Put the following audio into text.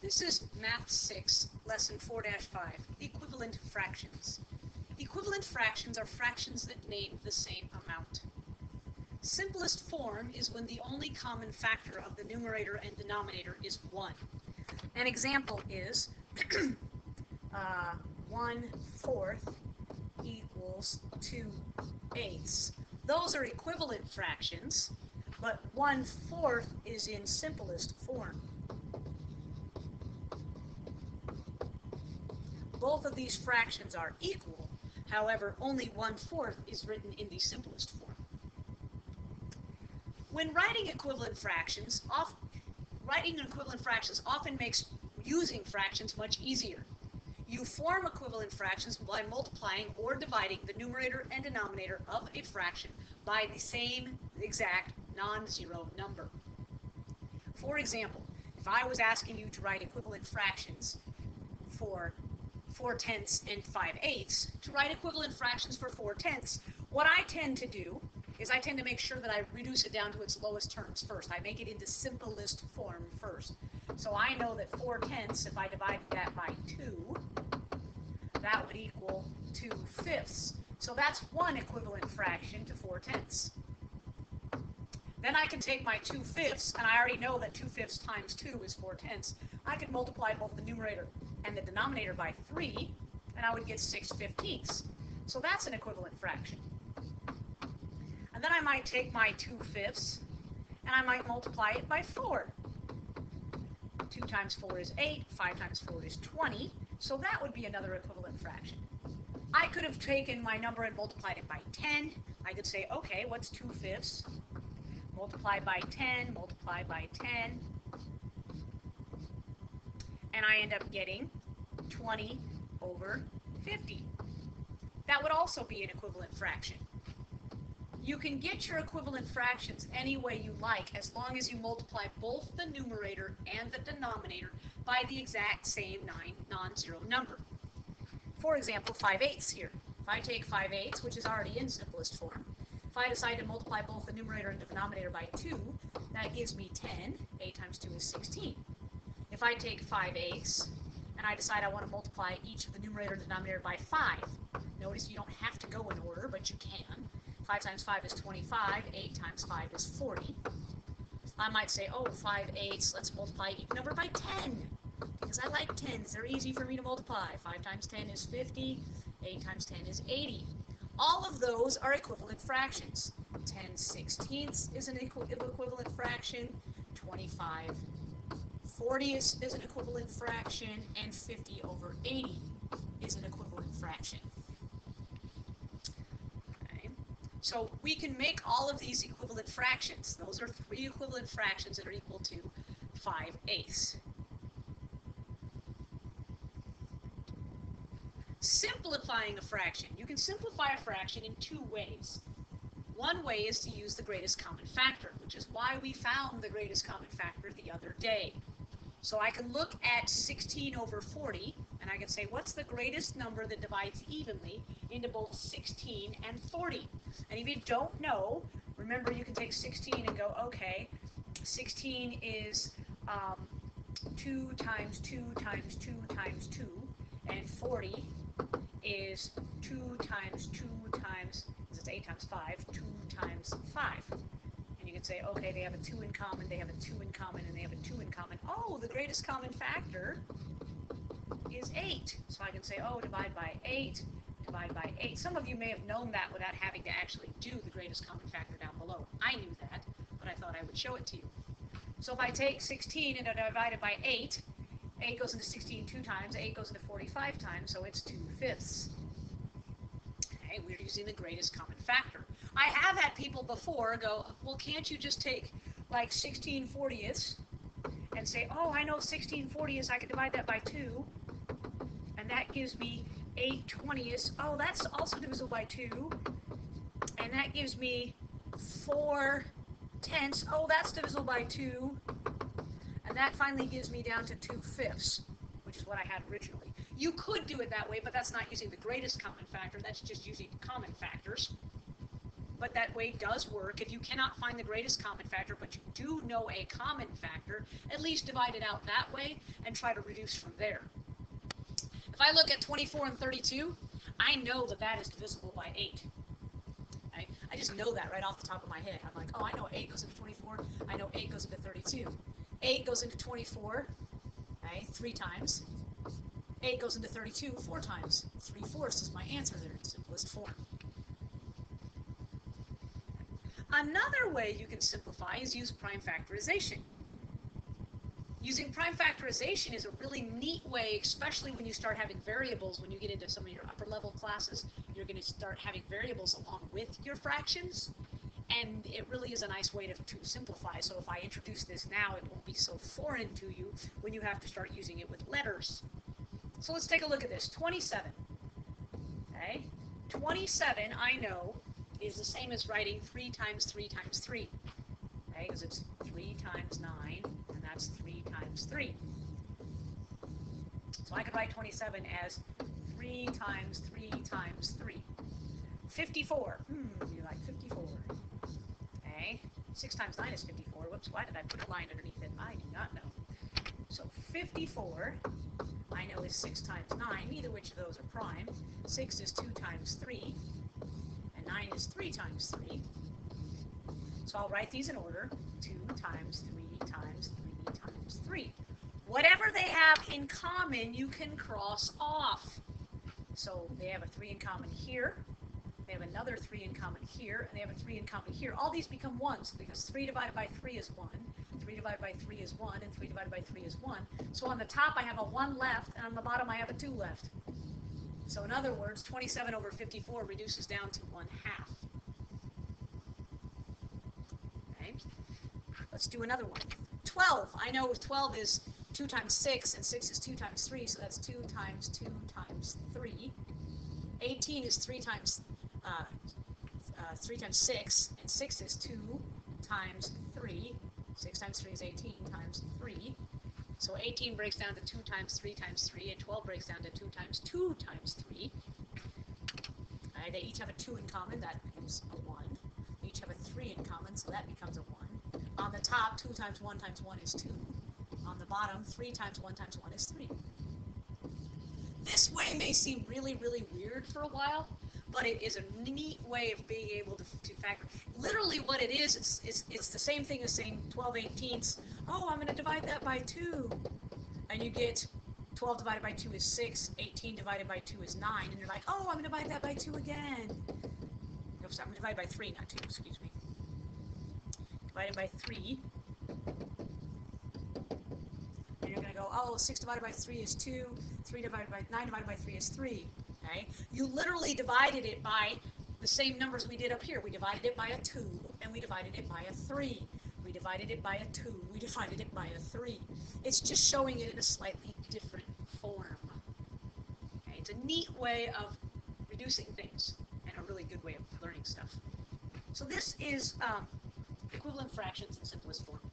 This is Math 6, Lesson 4-5, equivalent fractions. Equivalent fractions are fractions that name the same amount. Simplest form is when the only common factor of the numerator and denominator is 1. An example is 1/4 equals 2/8. Those are equivalent fractions, but 1/4 is in simplest form. Both of these fractions are equal, however, only 1/4 is written in the simplest form. When writing equivalent fractions, often makes using fractions much easier. You form equivalent fractions by multiplying or dividing the numerator and denominator of a fraction by the same exact non-zero number. For example, if I was asking you to write equivalent fractions for 4/10 and 5/8, to write equivalent fractions for 4/10, what I tend to do is I tend to make sure that I reduce it down to its lowest terms first. I make it into simplest form first. So I know that 4/10, if I divide that by 2, that would equal 2/5. So that's one equivalent fraction to 4/10. Then I can take my 2/5, and I already know that 2/5 times 2 is 4/10. I could multiply both the numerator and the denominator by 3, and I would get 6/15. So that's an equivalent fraction. And then I might take my 2/5, and I might multiply it by 4. 2 times 4 is 8, 5 times 4 is 20, so that would be another equivalent fraction. I could have taken my number and multiplied it by 10. I could say, okay, what's 2/5? Multiply by 10, multiply by 10, and I end up getting 20/50. That would also be an equivalent fraction. You can get your equivalent fractions any way you like as long as you multiply both the numerator and the denominator by the exact same non-zero number. For example, 5/8 here. If I take 5/8, which is already in simplest form, if I decide to multiply both the numerator and the denominator by 2, that gives me 10. 8 times 2 is 16. If I take 5/8 and I decide I want to multiply each of the numerator and denominator by 5, notice you don't have to go in order, but you can. 5 times 5 is 25, 8 times 5 is 40. I might say, oh, 5/8, let's multiply each number by 10, because I like 10s. They're easy for me to multiply. 5 times 10 is 50, 8 times 10 is 80. All of those are equivalent fractions. 10/16 is an equivalent fraction, 25/40 is an equivalent fraction, and 50/80 is an equivalent fraction. So we can make all of these equivalent fractions. Those are 3 equivalent fractions that are equal to 5/8. Simplifying a fraction. You can simplify a fraction in 2 ways. One way is to use the greatest common factor, which is why we found the greatest common factor the other day. So I can look at 16/40, and I can say, what's the greatest number that divides evenly into both 16 and 40? And if you don't know, remember you can take 16 and go, okay, 16 is 2 times 2 times 2 times 2, and 40 is 2 times 2 times, because it's 8 times 5, 2 times 5. And you can say, okay, they have a 2 in common, they have a 2 in common, and they have a 2 in common. Oh, the greatest common factor is 8. So I can say, oh, divide by 8, divide by 8. Some of you may have known that without having to actually do the greatest common factor down below. I knew that, but I thought I would show it to you. So if I take 16 and I divide it by 8, 8 goes into 16 2 times, 8 goes into 45 times, so it's 2/5. Okay, we're using the greatest common factor. I have had people before go, well, can't you just take like 16/40ths and say, oh, I know 16/40ths, I can divide that by 2, and that gives me 8/20ths. Oh, that's also divisible by 2, and that gives me 4/10. Oh, that's divisible by 2, and that finally gives me down to 2/5, which is what I had originally. You could do it that way, but that's not using the greatest common factor. That's just using common factors. but that way does work. If you cannot find the greatest common factor, but you do know a common factor, at least divide it out that way and try to reduce from there. If I look at 24 and 32, I know that that is divisible by 8. Okay? I just know that right off the top of my head. I'm like, oh, I know 8 goes into 24. I know 8 goes into 32. 8 goes into 24, okay, 3 times. 8 goes into 32 4 times. 3/4 is my answer there in simplest form. Another way you can simplify is use prime factorization. Using prime factorization is a really neat way, especially when you start having variables. When you get into some of your upper level classes, you're going to start having variables along with your fractions, and it really is a nice way to simplify. So if I introduce this now, it won't be so foreign to you when you have to start using it with letters. So let's take a look at this. 27. Okay, 27 I know is the same as writing 3 times 3 times 3. Okay, because it's 3 times 9, and that's 3 times 3. So I could write 27 as 3 times 3 times 3. 54. You like 54. Okay, 6 times 9 is 54. Whoops, why did I put a line underneath it? I do not know. So 54, I know is 6 times 9, neither which of those are prime. 6 is 2 times 3, and 9 is 3 times 3. So I'll write these in order. 2 times 3 times 3 times 3. Whatever they have in common, you can cross off. So they have a 3 in common here. They have another 3 in common here, and they have a 3 in common here. All these become 1s because 3 divided by 3 is 1. 3 divided by 3 is 1, and 3 divided by 3 is 1. So on the top I have a 1 left, and on the bottom I have a 2 left. So in other words, 27 over 54 reduces down to 1/2. Okay. Let's do another one. 12. I know 12 is 2 times 6, and 6 is 2 times 3, so that's 2 times 2 times 3. 18 is 3 times 6, and 6 is 2 times 3. 6 times 3 is 18 times 3. So 18 breaks down to 2 times 3 times 3, and 12 breaks down to 2 times 2 times 3. They each have a 2 in common, that becomes a 1. They each have a 3 in common, so that becomes a 1. On the top, 2 times 1 times 1 is 2. On the bottom, 3 times 1 times 1 is 3. This way may seem really, really weird for a while, but it is a neat way of being able to factor. Literally what it is, it's the same thing as saying 12/18ths. Oh, I'm going to divide that by 2. And you get 12 divided by 2 is 6, 18 divided by 2 is 9, and you're like, oh, I'm going to divide that by 2 again. No, sorry, I'm going to divide by 3, not 2, excuse me. Divided by 3. And you're going to go, oh, 6 divided by 3 is 2, 9 divided by 3 is 3. Okay? You literally divided it by the same numbers we did up here. We divided it by a 2, and we divided it by a 3. We divided it by a 2, we divided it by a 3. It's just showing it in a slightly different form. Okay? It's a neat way of reducing things, and a really good way of learning stuff. So this is equivalent fractions in simplest form.